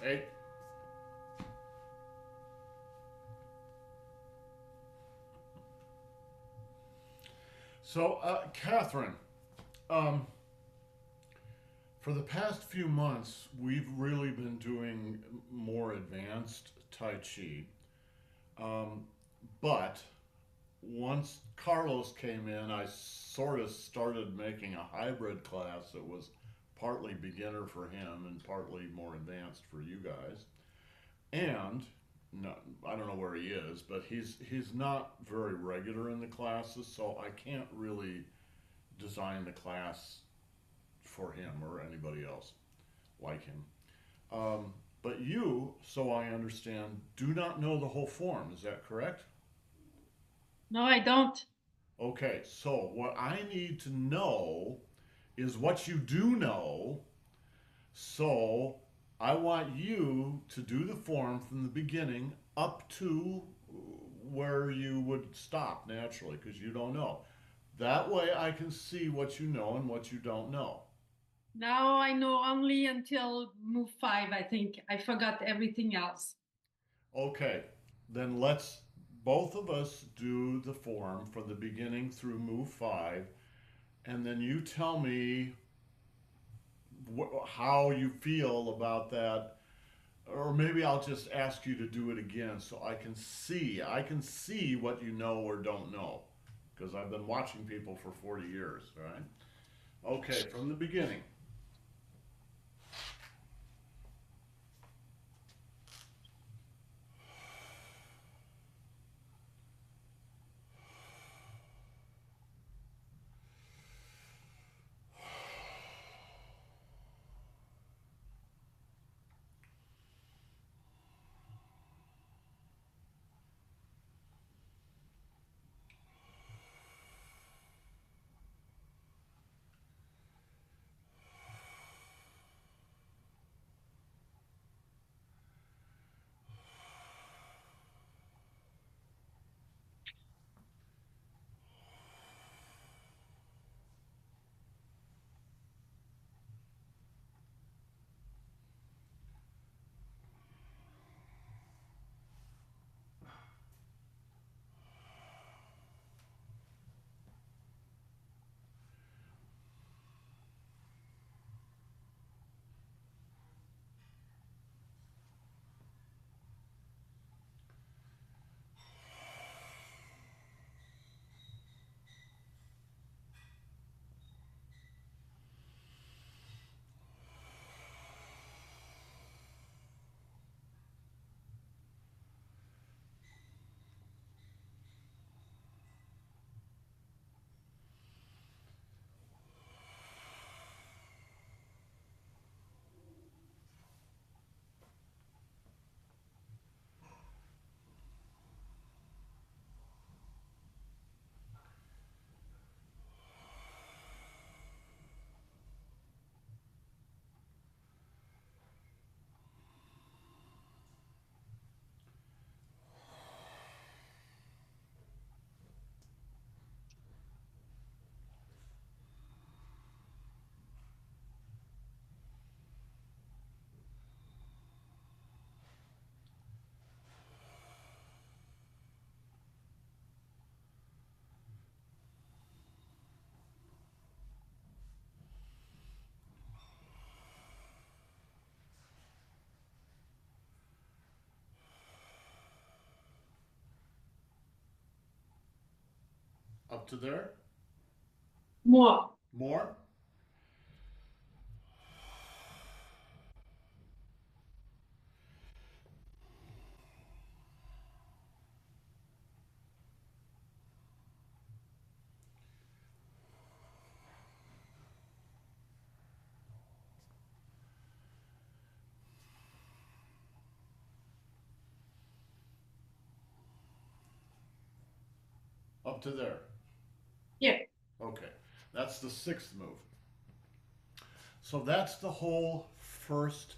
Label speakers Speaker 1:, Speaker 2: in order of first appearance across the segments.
Speaker 1: Hey, Catherine, um, for the past few months, we've really been doing more advanced Tai Chi. Um, but once Carlos came in, I sort of started making a hybrid class that was partly beginner for him and partly more advanced for you guys. And no, I don't know where he is, but he's not very regular in the classes, so I can't really design the class for him or anybody else like him. Um, but you, so I understand, do not know the whole form. Is that correct?
Speaker 2: No, I don't.
Speaker 1: Okay, so what I need to know is what you do know. So I want you to do the form from the beginning up to where you would stop naturally because you don't know. That way I can see what you know and what you don't know.
Speaker 2: Now I know only until move five, I think. I forgot everything else.
Speaker 1: Okay, then let's both of us do the form from the beginning through move five, and then you tell me how you feel about that. Or maybe I'll just ask you to do it again so I can see. I can see what you know or don't know because I've been watching people for 40 years, right? Okay, from the beginning. Up to there?
Speaker 2: More.
Speaker 1: More? Up to there.
Speaker 2: Yeah.
Speaker 1: Okay, that's the sixth move. So that's the whole first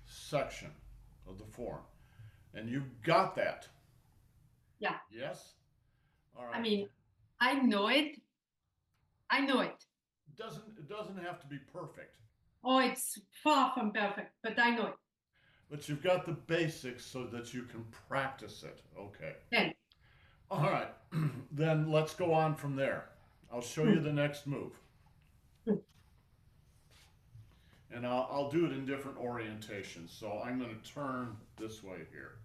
Speaker 1: section of the form. And you got that.
Speaker 2: Yeah.
Speaker 1: Yes? All
Speaker 2: I
Speaker 1: right.
Speaker 2: mean, I know it. I know it.
Speaker 1: It doesn't have to be perfect.
Speaker 2: Oh, it's far from perfect, but I know it.
Speaker 1: But you've got the basics so that you can practice it. Okay.
Speaker 2: Okay.
Speaker 1: All right. Then let's go on from there. I'll show you
Speaker 2: Hmm.
Speaker 1: the next move. And I'll do it in different orientations. So I'm going to turn this way here.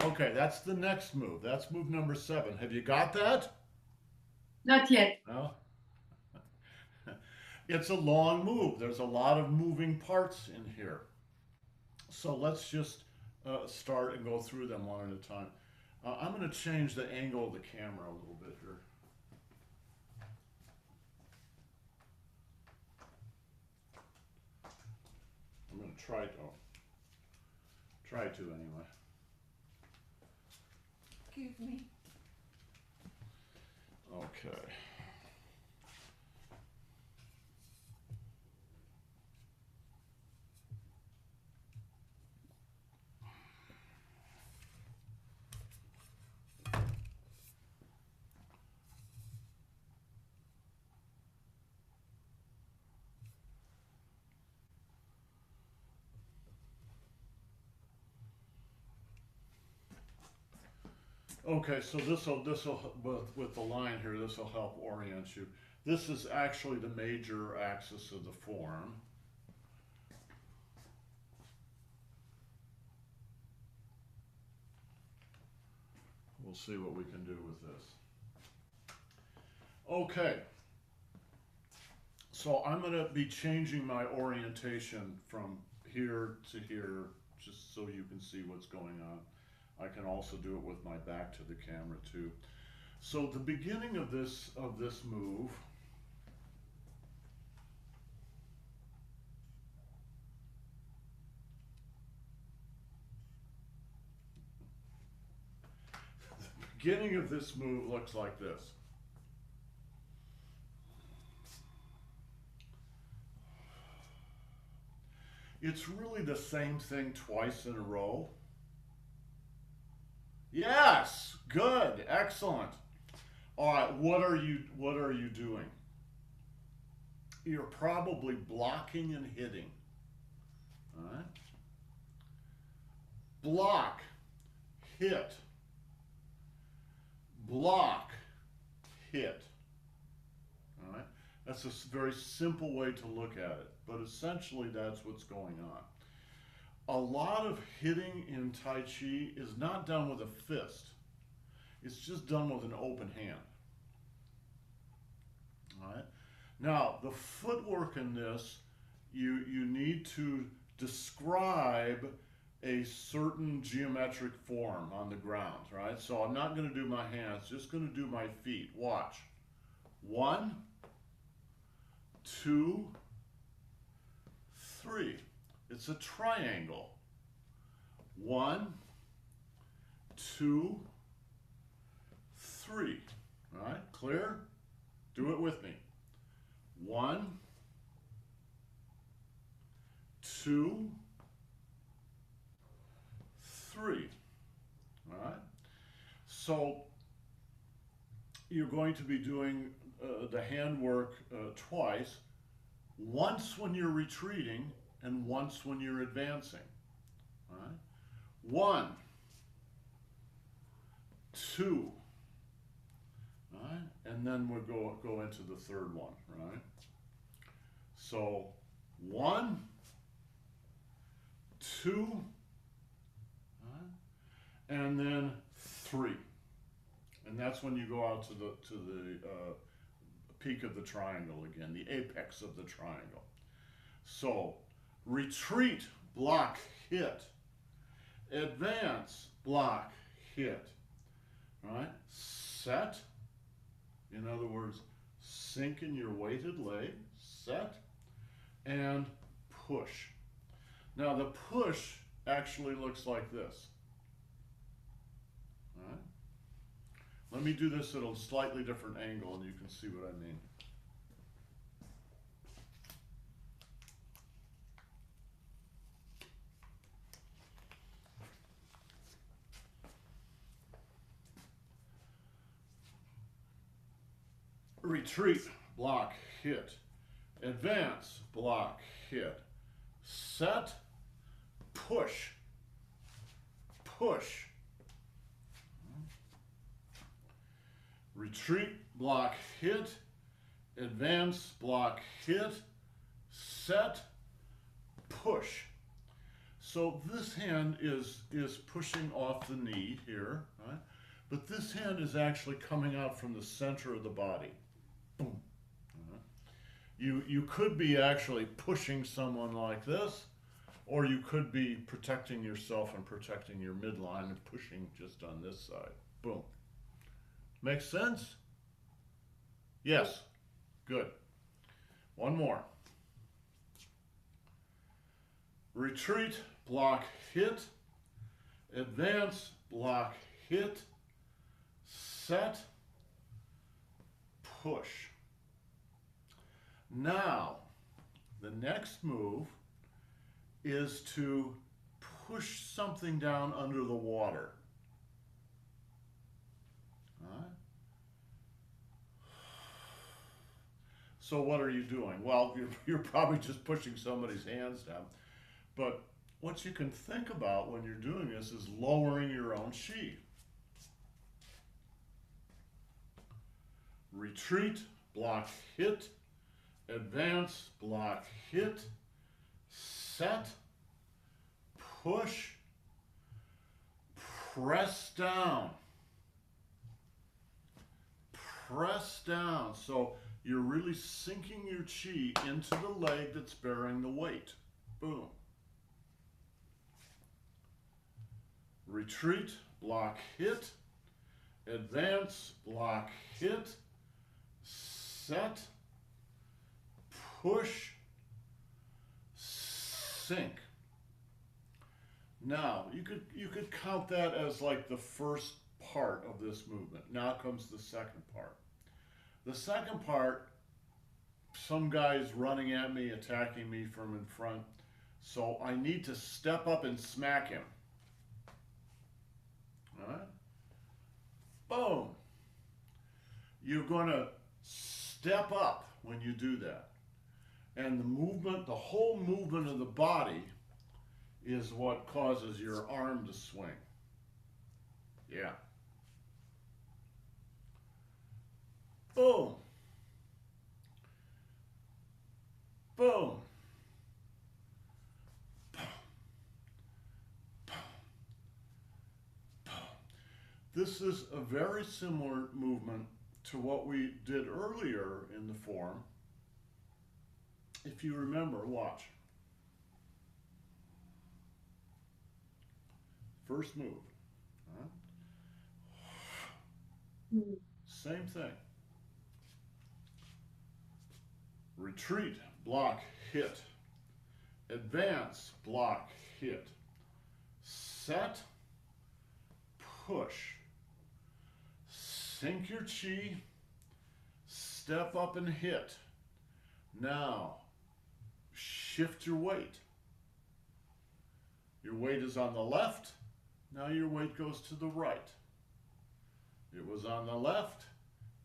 Speaker 1: Okay, that's the next move. That's move number 7. Have you got that?
Speaker 2: Not yet.
Speaker 1: No. It's a long move. There's a lot of moving parts in here. So let's just start and go through them one at a time. I'm going to change the angle of the camera a little bit here. I'm going to try to anyway.
Speaker 3: Excuse me.
Speaker 1: Okay. Okay, so this'll with the line here, this will help orient you. This is actually the major axis of the form. We'll see what we can do with this. Okay. So I'm going to be changing my orientation from here to here, just so you can see what's going on. I can also do it with my back to the camera too. So the beginning of this move looks like this. It's really the same thing twice in a row. Yes, good, excellent. All right, what are you doing? You're probably blocking and hitting. All right? Block, hit, block, hit. All right? That's a very simple way to look at it, but essentially that's what's going on. A lot of hitting in Tai Chi is not done with a fist. It's just done with an open hand. All right? Now, the footwork in this, you need to describe a certain geometric form on the ground, right? So I'm not going to do my hands, just going to do my feet. Watch. 1, 2, 3. It's a triangle. 1, 2, 3. All right, clear? Do it with me. 1, 2, 3. All right. So you're going to be doing the handwork twice. Once when you're retreating and once when you're advancing. All right. 1, 2. All right. And then we'll go into the third one, right? So 1, 2, and then 3. And that's when you go out to the peak of the triangle again, the apex of the triangle. So retreat, block, hit. Advance, block, hit. All right? Set. In other words, sink in your weighted leg. Set. And push. Now the push actually looks like this. All right? Let me do this at a slightly different angle and you can see what I mean. retreat, block, hit, advance, block, hit, set, push, push, retreat, block, hit, advance, block, hit, set, push. So this hand is pushing off the knee here, right? But this hand is actually coming out from the center of the body. Boom. You could be actually pushing someone like this, or you could be protecting yourself and protecting your midline and pushing just on this side. Boom. Make sense? Yes. Good. One more. Retreat, block, hit, advance, block, hit, set, push. Now, the next move is to push something down under the water. All right? So what are you doing? Well, you're probably just pushing somebody's hands down. But what you can think about when you're doing this is lowering your own chi. Retreat, block, hit, advance, block, hit, set, push, press down. Press down. So you're really sinking your chi into the leg that's bearing the weight. Boom. Retreat, block, hit, advance, block, hit, set, push, sink. Now, you could count that as like the first part of this movement. Now comes the second part. The second part, some guy's running at me, attacking me from in front, so I need to step up and smack him. All right? Boom. You're going to step up when you do that. And the movement, the whole movement of the body is what causes your arm to swing. Yeah. Boom. Boom. This is a very similar movement to what we did earlier in the form. If you remember, watch. First move. Huh? Same thing. Retreat, block, hit. Advance, block, hit. Set, push. Sink your chi, step up and hit. Now, shift your weight. Your weight is on the left, now your weight goes to the right. It was on the left,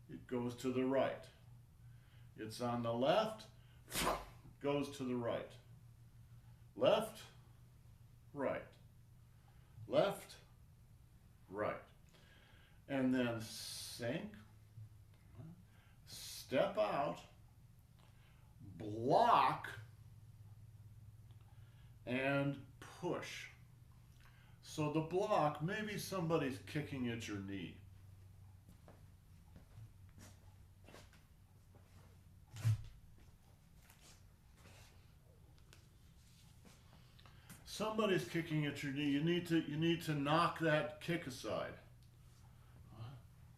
Speaker 1: it goes to the right. It's on the left, goes to the right. Left, right. Left, right. And then sink, step out, block, and push. So the block, maybe somebody's kicking at your knee. Somebody's kicking at your knee. You need to knock that kick aside.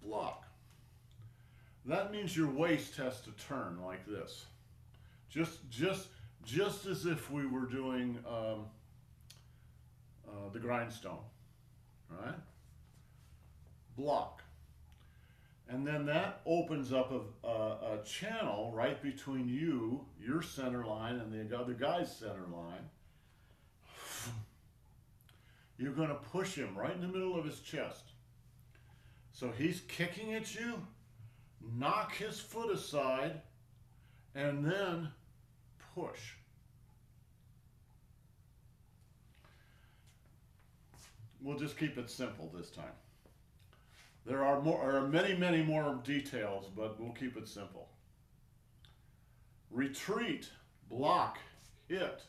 Speaker 1: Block. That means your waist has to turn like this. Just as if we were doing the grindstone, right? Block. And then that opens up a channel right between you, your center line, and the other guy's center line. You're going to push him right in the middle of his chest. So he's kicking at you. knock his foot aside, and then push. We'll just keep it simple this time. There are many, many more details, but we'll keep it simple. Retreat, block, hit.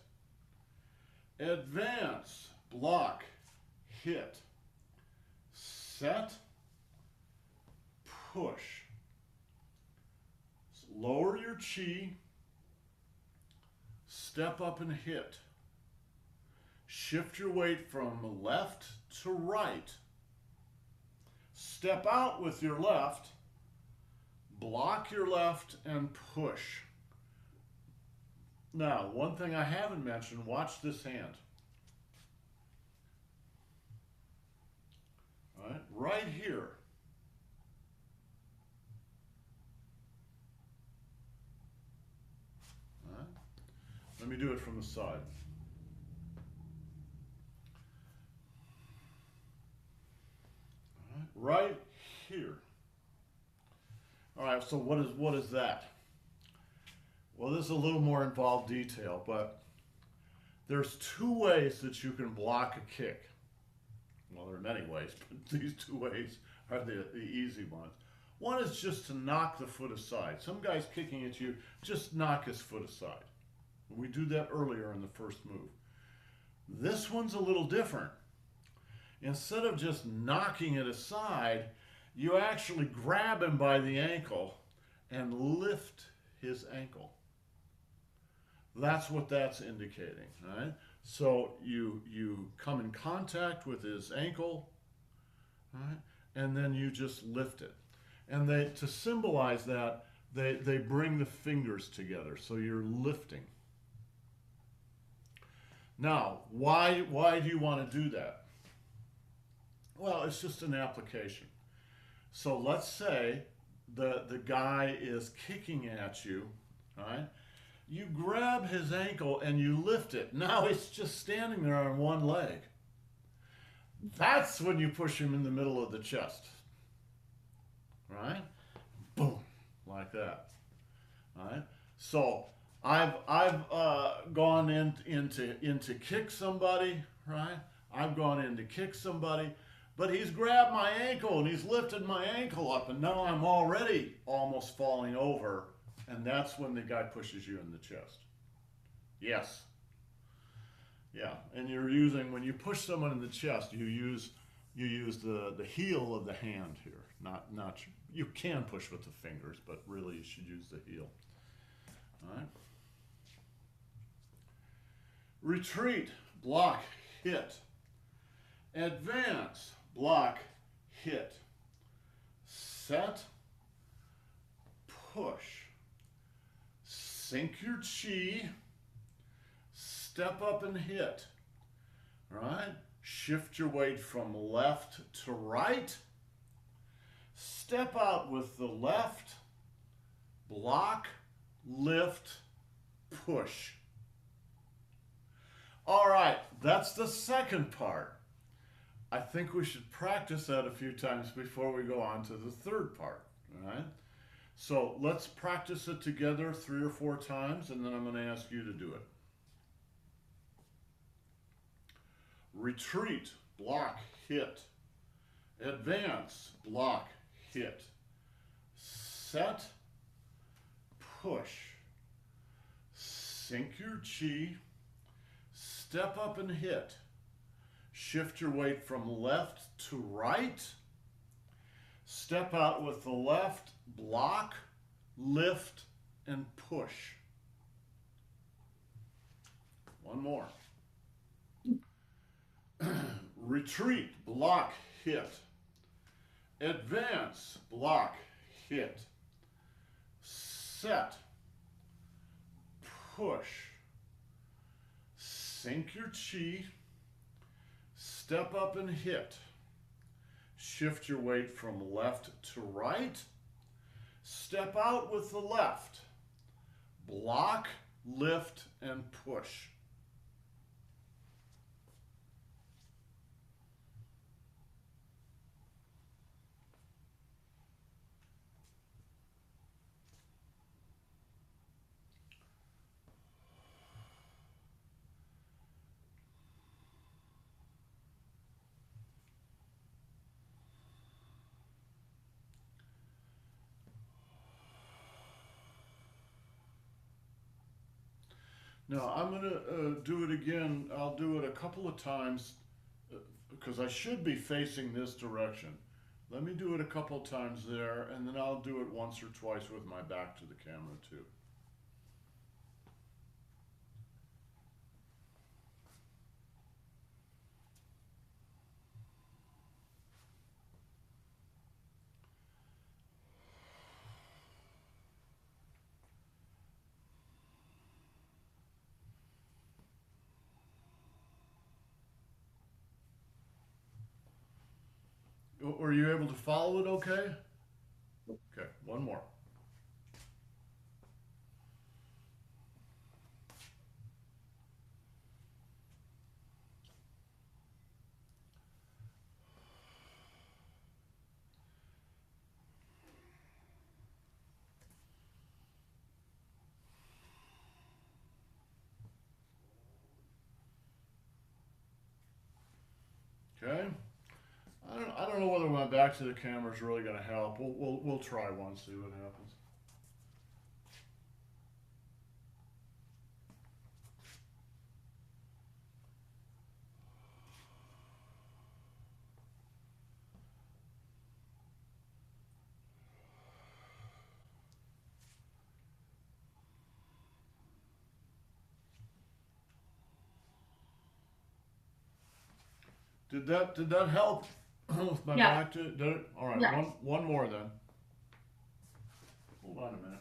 Speaker 1: Advance, block, hit. Set, push. Lower your chi, step up and hit. Shift your weight from left to right. Step out with your left, block your left, and push. Now, one thing I haven't mentioned, watch this hand. All right, right here. All right. Let me do it from the side. Right here. All right, so what is that? Well, this is a little more involved detail, but there's two ways that you can block a kick. Well, there are many ways, but these two ways are the easy ones. One is just to knock the foot aside. Some guy's kicking at you, just knock his foot aside. We do that earlier in the first move. This one's a little different. Instead of just knocking it aside, you actually grab him by the ankle and lift his ankle. That's what that's indicating, right? So you come in contact with his ankle, right? And then you just lift it. And to symbolize that, they bring the fingers together, so you're lifting. Now, why do you want to do that? Well, it's just an application. So let's say the guy is kicking at you, right? You grab his ankle and you lift it. Now it's just standing there on one leg. That's when you push him in the middle of the chest, right? Boom, like that, right? So I've gone in to kick somebody, right? I've gone in to kick somebody, but he's grabbed my ankle and he's lifted my ankle up, and now I'm already almost falling over, and that's when the guy pushes you in the chest. Yes. Yeah, and you're using, when you push someone in the chest, you use the heel of the hand here. Not you can push with the fingers, but really you should use the heel. All right. Retreat, block, hit. Advance, block, hit. Set, push. Sink your chi. Step up and hit. All right? Shift your weight from left to right. Step out with the left. Block, lift, push. All right, that's the second part. I think we should practice that a few times before we go on to the third part, all right? So let's practice it together 3 or 4 times, and then I'm going to ask you to do it. Retreat, block, hit. Advance, block, hit. Set, push. Sink your chi. Step up and hit. Shift your weight from left to right. Step out with the left, block, lift, and push. One more. Retreat, block, hit. Advance, block, hit. Set, push. Sink your chi. Step up and hit. Shift your weight from left to right. Step out with the left. Block, lift, and push. Now I'm gonna do it again. I'll do it a couple of times because I should be facing this direction. Let me do it a couple of times there, and then I'll do it once or twice with my back to the camera too. Were you able to follow it okay? Okay, one more. Okay. I don't know whether my back to the camera is really going to help. We'll try one, see what happens. Did that help with my
Speaker 2: Yeah.
Speaker 1: back to? Did it? All right.
Speaker 2: Yes.
Speaker 1: One more then. Hold on a minute.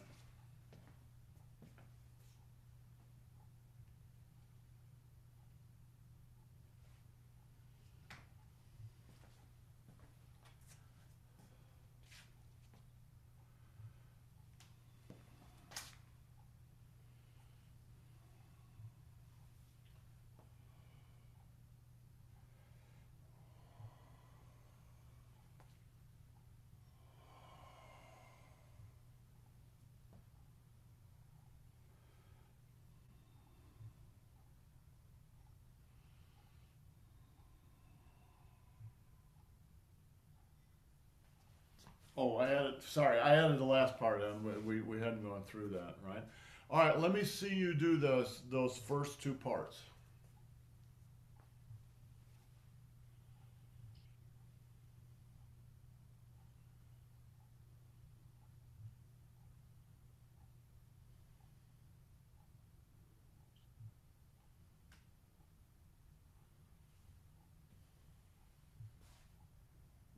Speaker 1: Oh, I added. Sorry, I added the last part in. We hadn't gone through that, right? All right. Let me see you do those first two parts.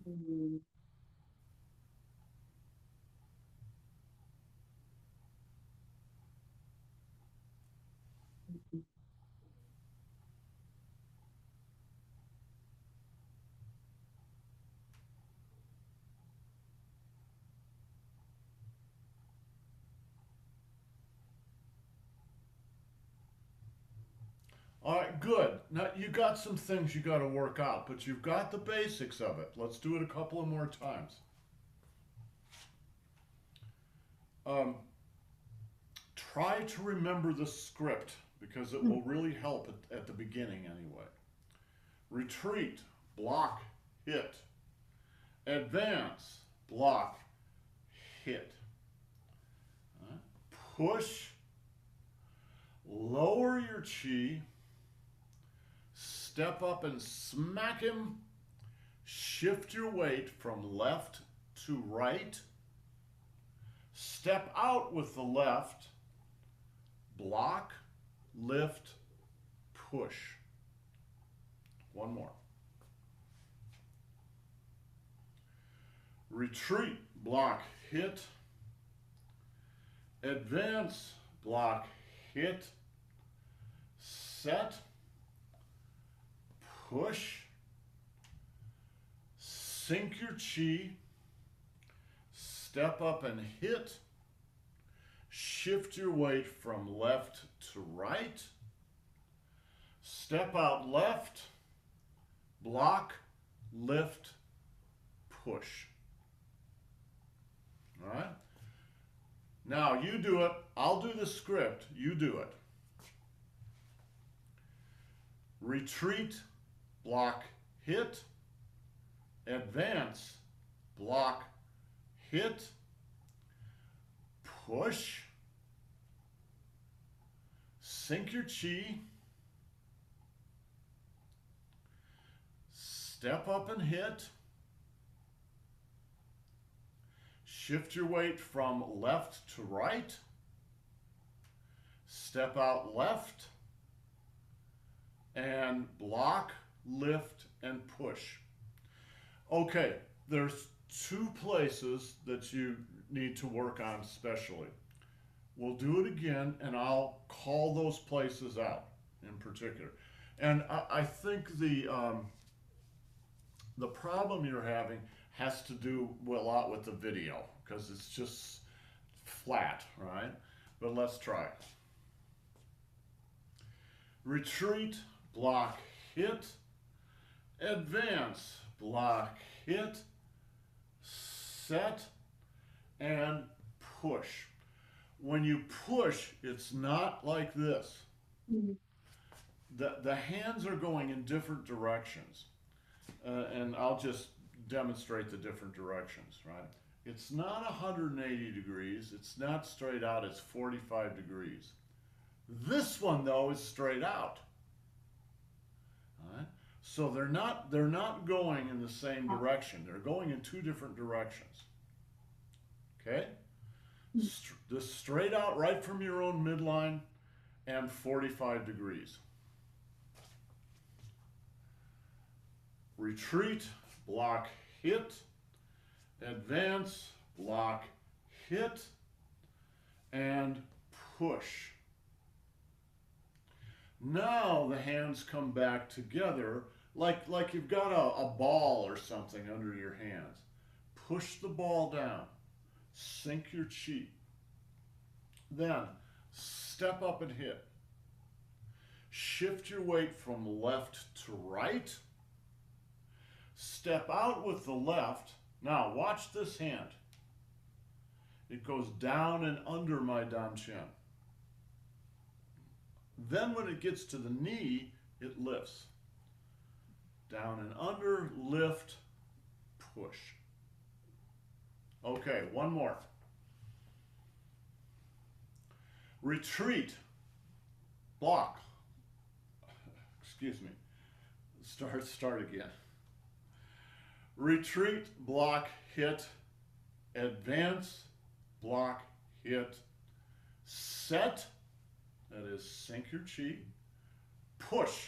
Speaker 2: Mm.
Speaker 1: All right, good. Now you got some things you got to work out, but you've got the basics of it. Let's do it a couple of more times. Um, Try to remember the script because it will really help at the beginning anyway. Retreat, block, hit. Advance, block, hit. Push, lower your chi, step up and smack him, shift your weight from left to right, step out with the left, block, lift, push. One more. Retreat, block, hit. Advance, block, hit. Set, push. Sink your chi. Step up and hit. Shift your weight from left to right. Step out left. Block, lift, push. All right? Now you do it. I'll do the script. You do it. Retreat, block, hit. Advance, block, hit. Push. sink your chi, step up and hit, shift your weight from left to right, step out left, and block, lift, and push. Okay, there's two places that you need to work on especially. We'll do it again, and I'll call those places out in particular. And I think the problem you're having has to do a lot with the video because it's just flat, right? But let's try it. Retreat, block, hit, advance, block, hit, set, and push. When you push, it's not like this. Mm-hmm. The hands are going in different directions. And I'll just demonstrate the different directions, right? It's not 180 degrees. It's not straight out. It's 45 degrees. This one, though, is straight out. All right? So they're not going in the same direction. They're going in two different directions. Okay? This straight out right from your own midline and 45 degrees. Retreat, block, hit, advance, block, hit, and push. Now the hands come back together like you've got a ball or something under your hands. Push the ball down. Sink your chi. Then step up and hit. Shift your weight from left to right. Step out with the left. Now watch this hand. It goes down and under my dantian. Then when it gets to the knee, it lifts. Down and under, lift, push. Okay, one more. Retreat, block. Excuse me. Start again. Retreat, block, hit, advance, block, hit, set, that is sink your chi, push.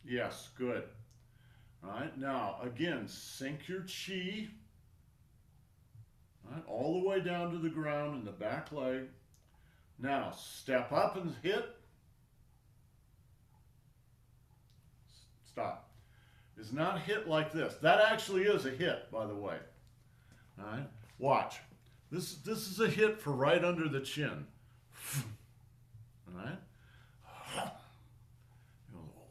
Speaker 1: Yes, good. All right, now again, sink your chi, all right, all the way down to the ground in the back leg. Now step up and hit. Stop. Is not hit like this. That actually is a hit, by the way. All right, watch. This is a hit for right under the chin. All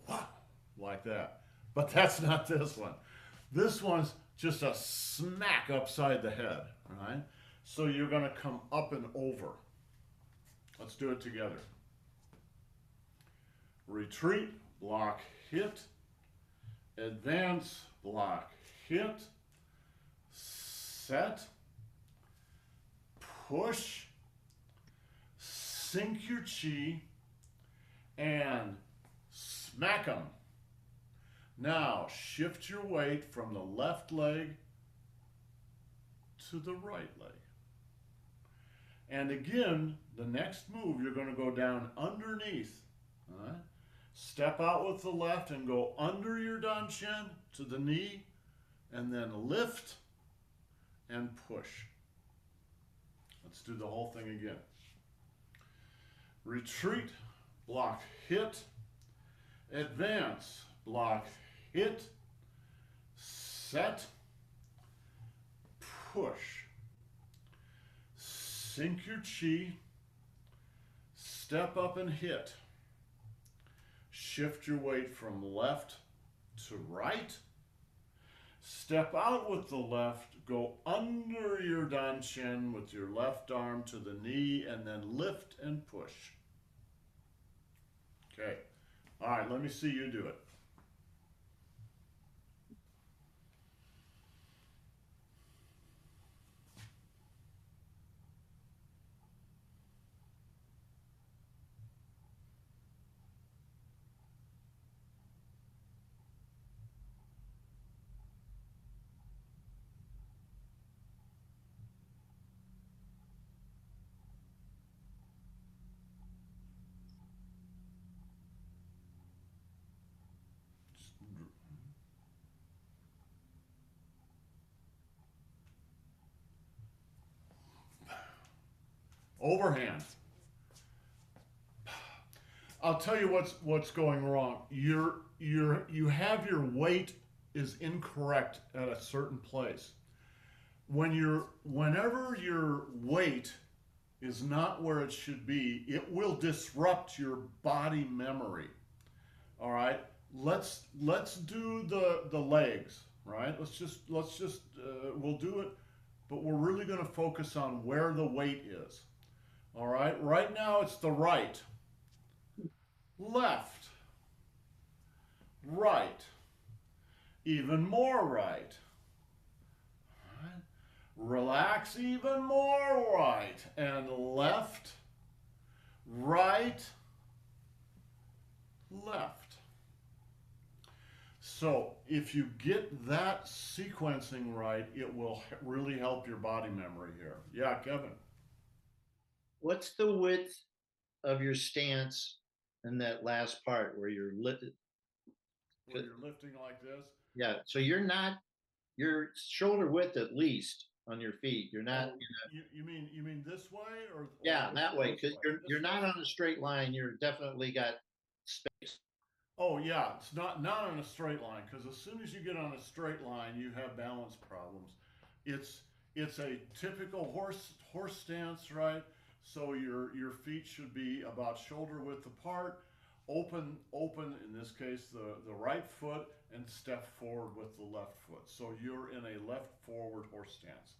Speaker 1: right, like that. But that's not this one. This one's just a smack upside the head. All right. So you're going to come up and over. Let's do it together. Retreat, block, hit. Advance, block, hit, set, push, sink your chi, and smack them. Now shift your weight from the left leg to the right leg. And again, the next move, you're going to go down underneath. All right? Step out with the left and go under your dantian to the knee, and then lift and push. Let's do the whole thing again. Retreat, block, hit, advance, block, hit, set, push. Sink your chi, step up and hit. Shift your weight from left to right. Step out with the left, go under your dantian with your left arm to the knee, and then lift and push. Okay. All right, let me see you do it. Overhand. I'll tell you what's going wrong. You have your weight is incorrect at a certain place. Whenever your weight is not where it should be, it will disrupt your body memory. All right, let's do the legs. Right, let's just we'll do it, but we're really going to focus on where the weight is. All right, right now it's the right, left, right, even more right. All right. Relax even more right and left, right, left. So if you get that sequencing right, it will really help your body memory here. Yeah, Kevin.
Speaker 3: What's the width of your stance in that last part where you're lit?
Speaker 1: Where you're lifting like this.
Speaker 3: Yeah, so you're not your shoulder width at least on your feet. You're not.
Speaker 1: Oh, you mean this way or
Speaker 3: Yeah, that way
Speaker 1: this
Speaker 3: because
Speaker 1: way?
Speaker 3: you're not on a straight line. You're definitely got space.
Speaker 1: Oh yeah, it's not on a straight line because as soon as you get on a straight line, you have balance problems. It's it's a typical horse stance, right? So your feet should be about shoulder width apart, open in this case the right foot and step forward with the left foot. So you're in a left forward horse stance.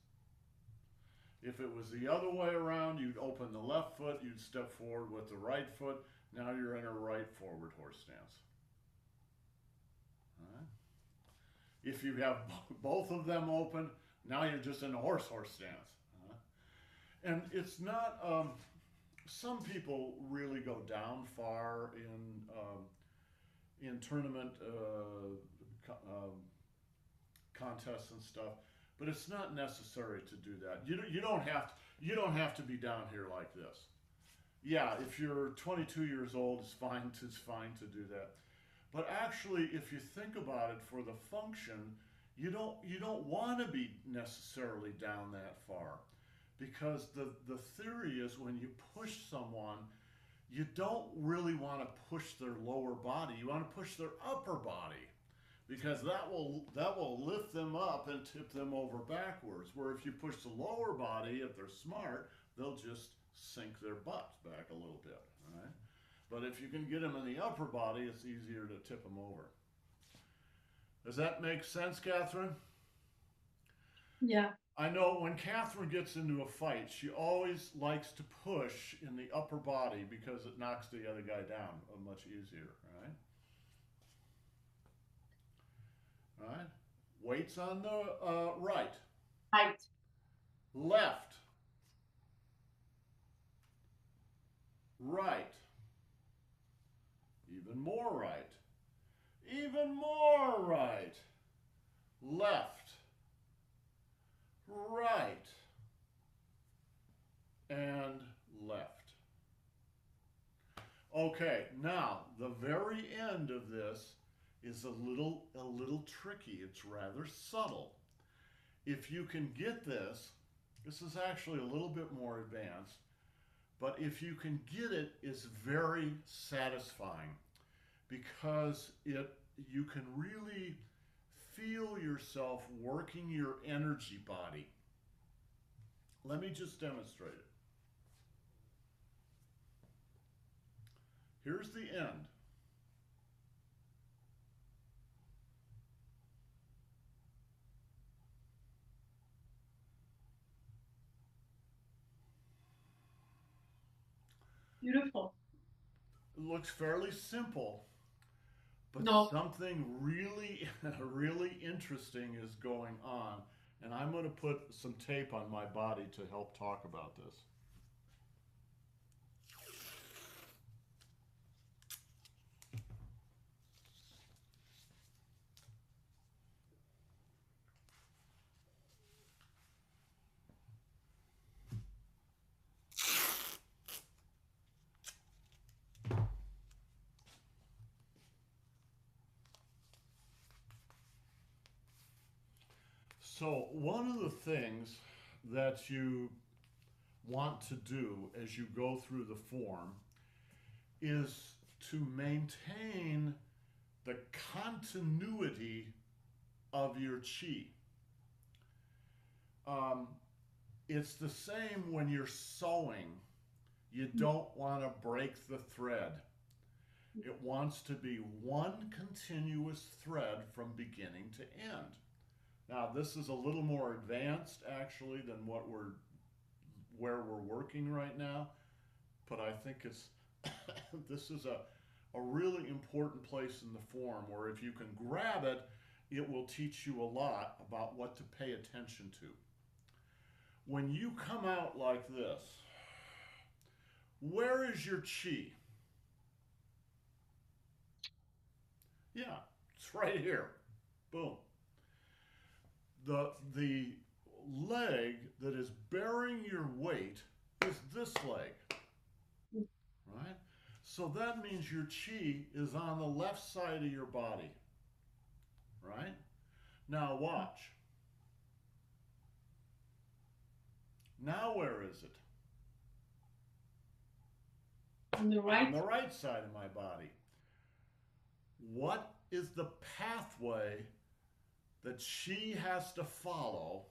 Speaker 1: If it was the other way around, you'd open the left foot, you'd step forward with the right foot. Now you're in a right forward horse stance. All right. If you have both of them open, now you're just in a horse stance. And it's not. Some people really go down far in tournament contests and stuff, but it's not necessary to do that. You don't have to be down here like this. Yeah, if you're 22 years old, it's fine to do that. But actually, if you think about it, for the function, you don't want to be necessarily down that far, because the theory is when you push someone, you don't really want to push their lower body. You want to push their upper body, because that will lift them up and tip them over backwards. Where if you push the lower body, if they're smart, they'll just sink their butts back a little bit. All right. But if you can get them in the upper body, it's easier to tip them over. Does that make sense, Catherine?
Speaker 2: Yeah.
Speaker 1: I know when Catherine gets into a fight, she always likes to push in the upper body because it knocks the other guy down much easier, right? All right. Weights on the right,
Speaker 2: Right.
Speaker 1: left, right, even more right, even more right, left, right, and left. Okay, now the very end of this is a little tricky. It's rather subtle. If you can get this, this is actually a little bit more advanced, but if you can get it, it's very satisfying because it you can really feel yourself working your energy body. Let me just demonstrate it. Here's the end.
Speaker 2: Beautiful.
Speaker 1: It looks fairly simple, but
Speaker 2: No.
Speaker 1: something really, really interesting is going on. And I'm going to put some tape on my body to help talk about this. So, one of the things that you want to do as you go through the form is to maintain the continuity of your chi. It's the same when you're sewing. You don't want to break the thread. It wants to be one continuous thread from beginning to end. Now, this is a little more advanced actually than where we're working right now, but I think it's this is a really important place in the form where if you can grab it, it will teach you a lot about what to pay attention to. When you come out like this, where is your chi? Yeah, it's right here. Boom. The leg that is bearing your weight is this leg, right? So that means your chi is on the left side of your body, right? Now watch. Now where is it?
Speaker 2: On the right?
Speaker 1: On the right side of my body. What is the pathway that she has to follow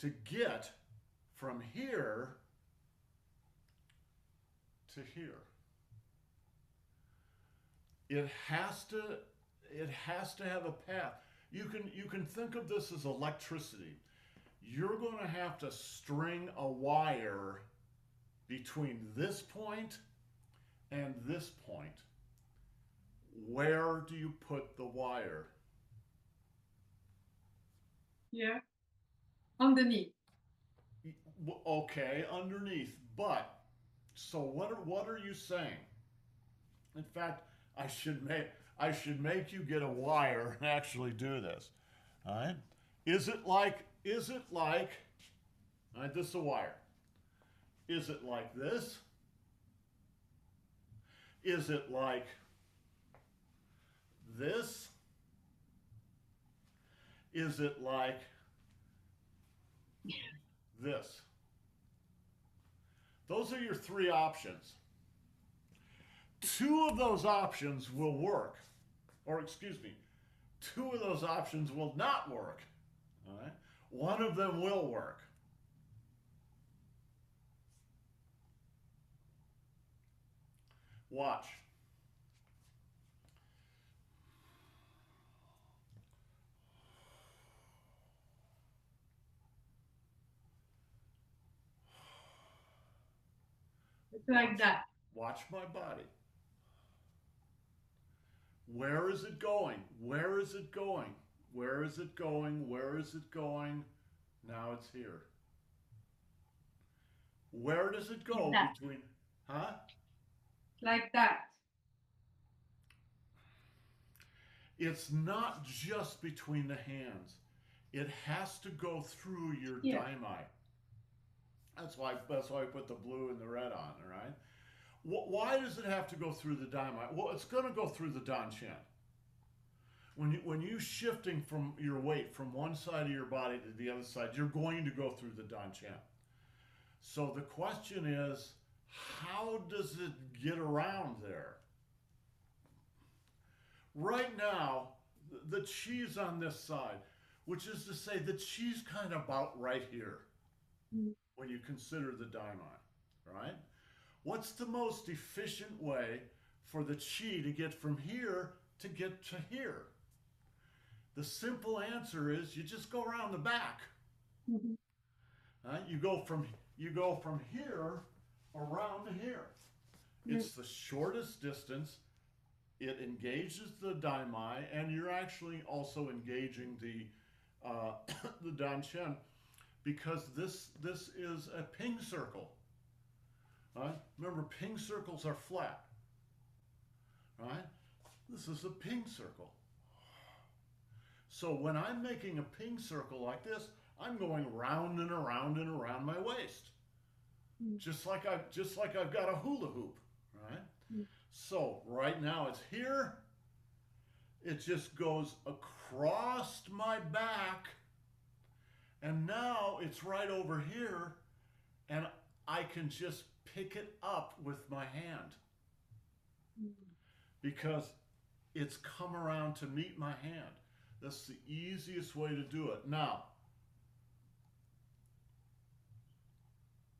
Speaker 1: to get from here to here? It has to have a path. You can think of this as electricity. You're going to have to string a wire between this point and this point. Where do you put the wire?
Speaker 2: Yeah. Underneath.
Speaker 1: Okay, underneath. But so what are you saying? In fact, I should make you get a wire and actually do this. All right? Is it like all right, this is a wire. Is it like this? Is it like this? Is it like this? Those are your three options. Two of those options will work. Or excuse me, two of those options will not work. All right? One of them will work. Watch.
Speaker 2: It's like that.
Speaker 1: Watch my body. Where is it going? Where is it going? Where is it going? Where is it going? Now it's here. Where does it go
Speaker 2: Like
Speaker 1: between, huh?
Speaker 2: Like that.
Speaker 1: It's not just between the hands. It has to go through your daimai. That's why I put the blue and the red on, all right? Why does it have to go through the daimai? Well, it's going to go through the danchen. When you shifting from your weight from one side of your body to the other side, you're going to go through the danchen. So the question is, how does it get around there? Right now, the chi's on this side, which is to say the chi's kind of about right here when you consider the daimai, right? What's the most efficient way for the chi to get from here to get to here? The simple answer is you just go around the back. You go from here around to here. It's the shortest distance. It engages the daimai, and you're actually also engaging the the danchen, because this is a ping circle. Remember, ping circles are flat. Right? This is a ping circle. So when I'm making a ping circle like this, I'm going round and around and around my waist, just like I've got a hula hoop, right? So right now it's here. It just goes across my back, and now it's right over here, and I can just pick it up with my hand because it's come around to meet my hand. That's the easiest way to do it. Now,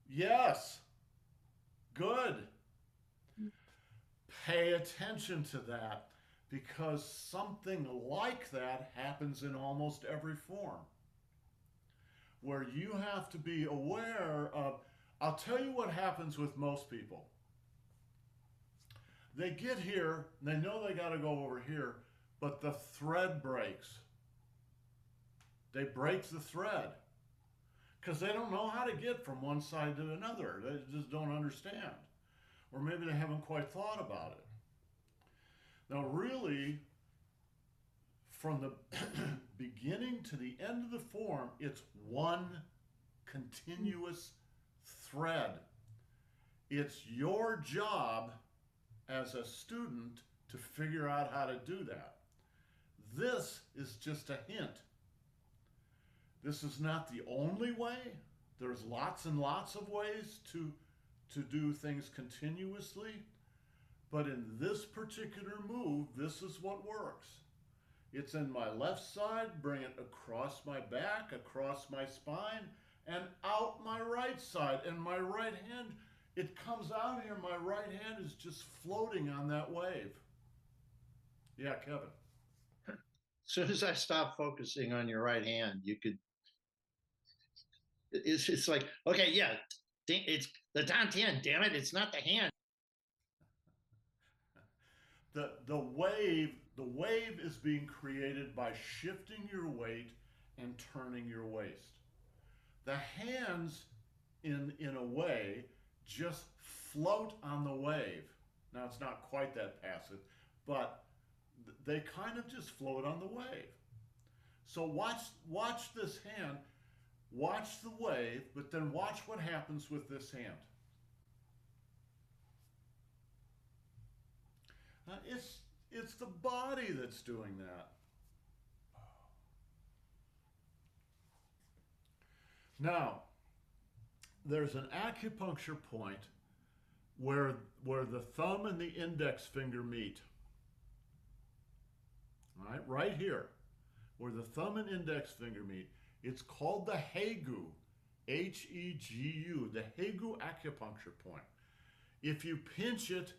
Speaker 1: yes, good. Pay attention to that because something like that happens in almost every form where you have to be aware of. I'll tell you what happens with most people. They get here, they know they got to go over here, but the thread breaks. They break the thread because they don't know how to get from one side to another. They just don't understand. Or maybe they haven't quite thought about it. Now, really, from the beginning to the end of the form, it's one continuous thread. It's your job as a student to figure out how to do that. This is just a hint. This is not the only way. There's lots and lots of ways to do things continuously. But in this particular move, this is what works. It's in my left side, bring it across my back, across my spine, and out my right side. And my right hand, it comes out here. My right hand is just floating on that wave. Yeah, Kevin.
Speaker 3: As soon as I stop focusing on your right hand, you could. It's like, okay, yeah, it's the dantian. Damn it, it's not the hand.
Speaker 1: The wave is being created by shifting your weight and turning your waist. The hands, in a way, just float on the wave. Now it's not quite that passive, but they kind of just float on the wave. So watch this hand, watch the wave, but then watch what happens with this hand. It's the body that's doing that. Now, there's an acupuncture point where the thumb and the index finger meet. All right, right here, where the thumb and index finger meet. It's called the Hegu, Hegu, the Hegu acupuncture point. If you pinch it,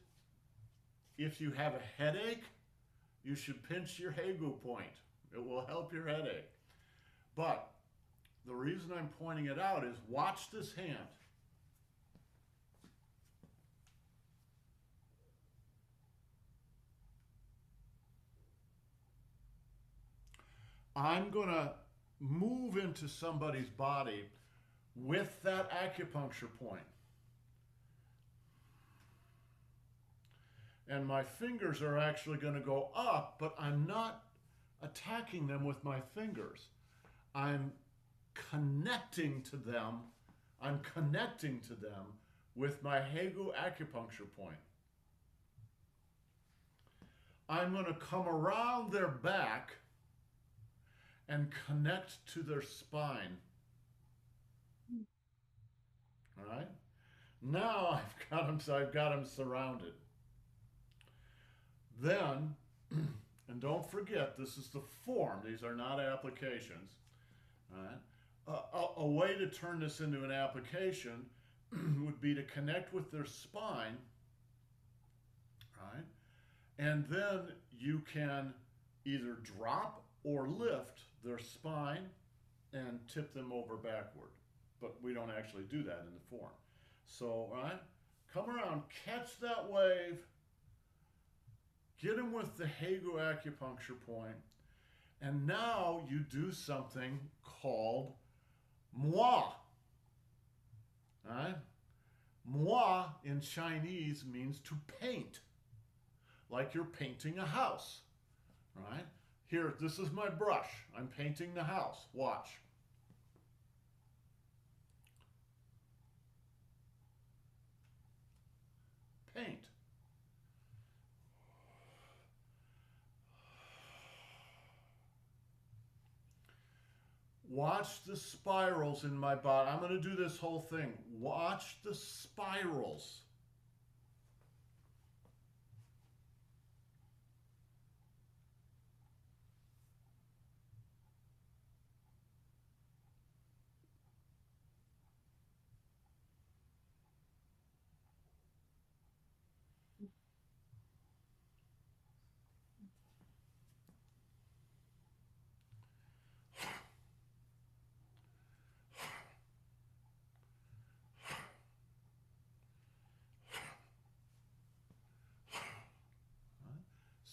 Speaker 1: if you have a headache, you should pinch your Hegu point. It will help your headache. But the reason I'm pointing it out is watch this hand. I'm going to move into somebody's body with that acupuncture point. And my fingers are actually going to go up, but I'm not attacking them with my fingers. I'm connecting to them. I'm connecting to them with my Hegu acupuncture point. I'm going to come around their back and connect to their spine. All right? Now I've got them surrounded. Then, and don't forget, this is the form. These are not applications. All right? A way to turn this into an application would be to connect with their spine, right? And then you can either drop or lift their spine and tip them over backward. But we don't actually do that in the form. So, right? Come around, catch that wave, get them with the Hegu acupuncture point, and now you do something called moi. Right? Moi in Chinese means to paint, like you're painting a house. Right? Here, this is my brush. I'm painting the house. Watch. Paint. Watch the spirals in my body. I'm going to do this whole thing. Watch the spirals.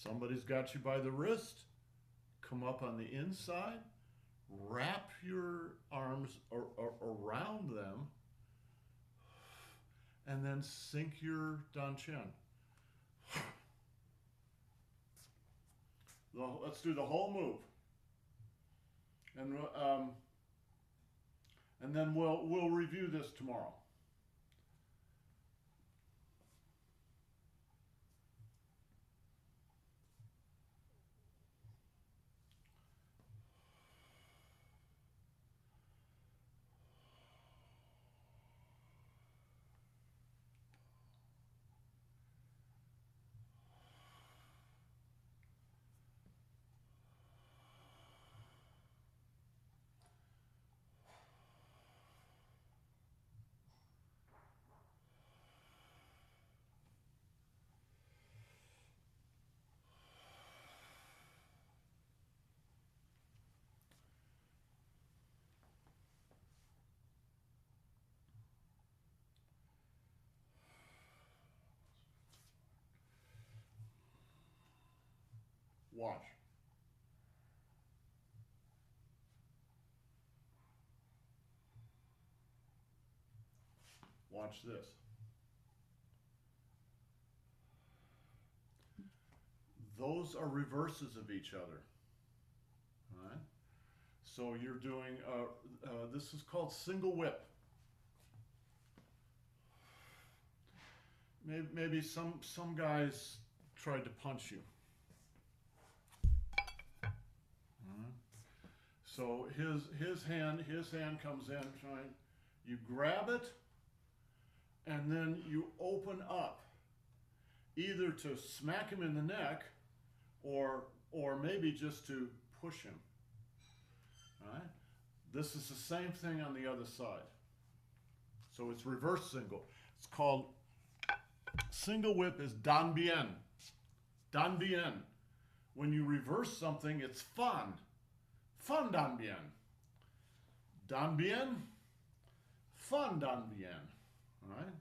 Speaker 1: Somebody's got you by the wrist. Come up on the inside. Wrap your arms around them. And then sink your dantian. Let's do the whole move. And then we'll review this tomorrow. Watch. Watch this. Those are reverses of each other. All right? So you're doing, this is called single whip. Maybe some guys tried to punch you. So his hand comes in, you grab it, and then you open up, either to smack him in the neck, or maybe just to push him. All right? This is the same thing on the other side. So it's reverse single. It's called single whip is dan bien. Dan bien. When you reverse something, it's fun. Fun dan bien. Dan bien. Fun dan bien. All right?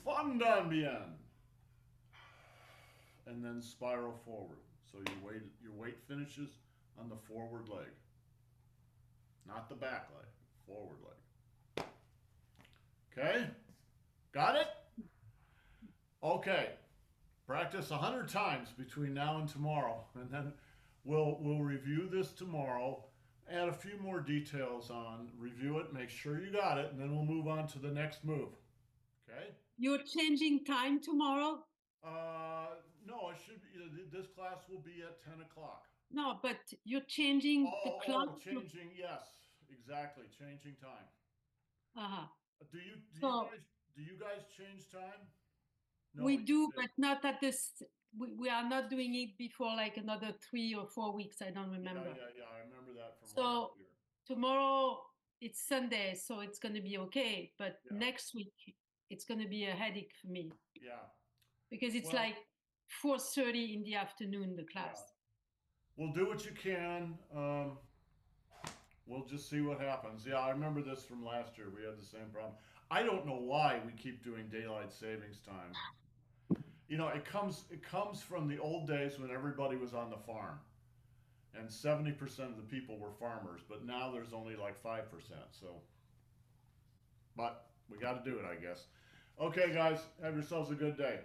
Speaker 1: Fun dan bien. And then spiral forward. So your weight finishes on the forward leg. Not the back leg, forward leg. Okay? Got it? Okay. Practice 100 times between now and tomorrow, and then we'll review this tomorrow, add a few more details on, review it, make sure you got it, and then we'll move on to the next move. Okay?
Speaker 2: You're changing time tomorrow?
Speaker 1: No, it should be, this class will be at 10 o'clock.
Speaker 2: No, but you're changing the clock.
Speaker 1: Changing, yes, exactly, changing time.
Speaker 2: Uh-huh.
Speaker 1: Do you guys change time? No,
Speaker 2: we do, but not at this. We are not doing it before like another 3 or 4 weeks. I don't remember.
Speaker 1: Yeah, I remember that from
Speaker 2: So
Speaker 1: last year.
Speaker 2: tomorrow it's Sunday, so it's going to be okay. But next week it's going to be a headache for me.
Speaker 1: Yeah.
Speaker 2: Because it's like 4:30 in the afternoon, the class.
Speaker 1: Yeah. We'll do what you can. We'll just see what happens. Yeah, I remember this from last year. We had the same problem. I don't know why we keep doing daylight savings time. You know, it comes from the old days when everybody was on the farm, and 70% of the people were farmers. But now there's only like 5%. So, but we got to do it, I guess. Okay, guys, have yourselves a good day.